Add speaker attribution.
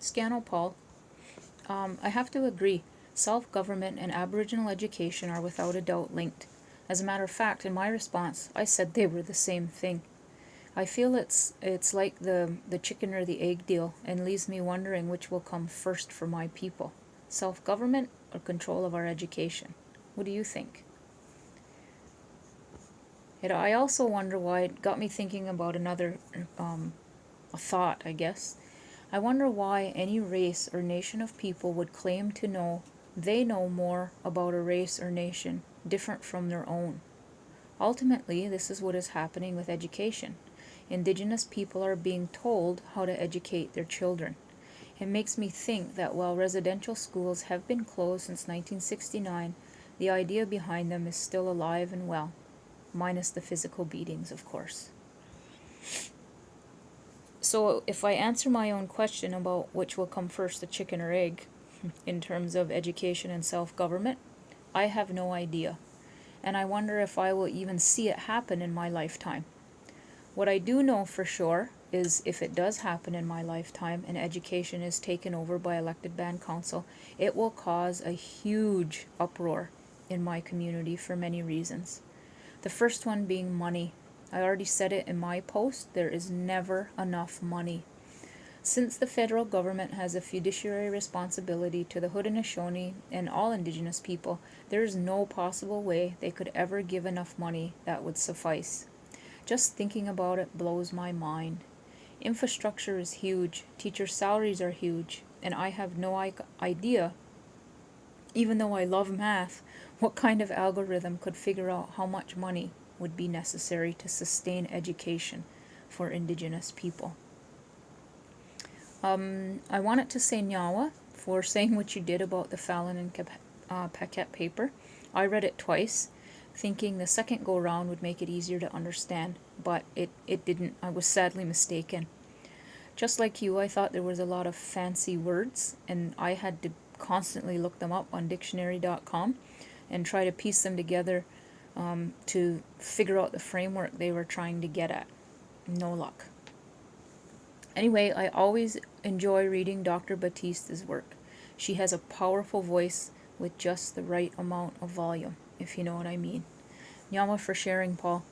Speaker 1: Scannell Paul. I have to agree. Self-government and Aboriginal education are without a doubt linked. As a matter of fact, in my response, I said they were the same thing. I feel it's like the chicken or the egg deal and leaves me wondering which will come first for my people. Self-government or control of our education? What do you think? I also wonder why it got me thinking about another a thought, I guess. I wonder why any race or nation of people would claim to know they know more about a race or nation different from their own. Ultimately, this is what is happening with education. Indigenous people are being told how to educate their children. It makes me think that while residential schools have been closed since 1969, the idea behind them is still alive and well, minus the physical beatings, of course. So, if I answer my own question about which will come first, the chicken or egg, in terms of education and self government, I have no idea. And I wonder if I will even see it happen in my lifetime. What I do know for sure is if it does happen in my lifetime and education is taken over by elected band council, it will cause a huge uproar in my community for many reasons. The first one being money. I already said it in my post, there is never enough money. Since the federal government has a fiduciary responsibility to the Haudenosaunee and all Indigenous people, there is no possible way they could ever give enough money that would suffice. Just thinking about it blows my mind. Infrastructure is huge, teacher salaries are huge, and I have no idea, even though I love math, what kind of algorithm could figure out how much money would be necessary to sustain education for Indigenous people. I wanted to say Nyawa for saying what you did about the Fallon and Paquette paper. I read it twice, thinking the second go round would make it easier to understand, but it didn't. I was sadly mistaken. Just like you, I thought there was a lot of fancy words, and I had to constantly look them up on dictionary.com and try to piece them together to figure out the framework they were trying to get at. No luck. Anyway, I always enjoy reading Dr. Batista's work. She has a powerful voice with just the right amount of volume, if you know what I mean. Nyama for sharing, Paul.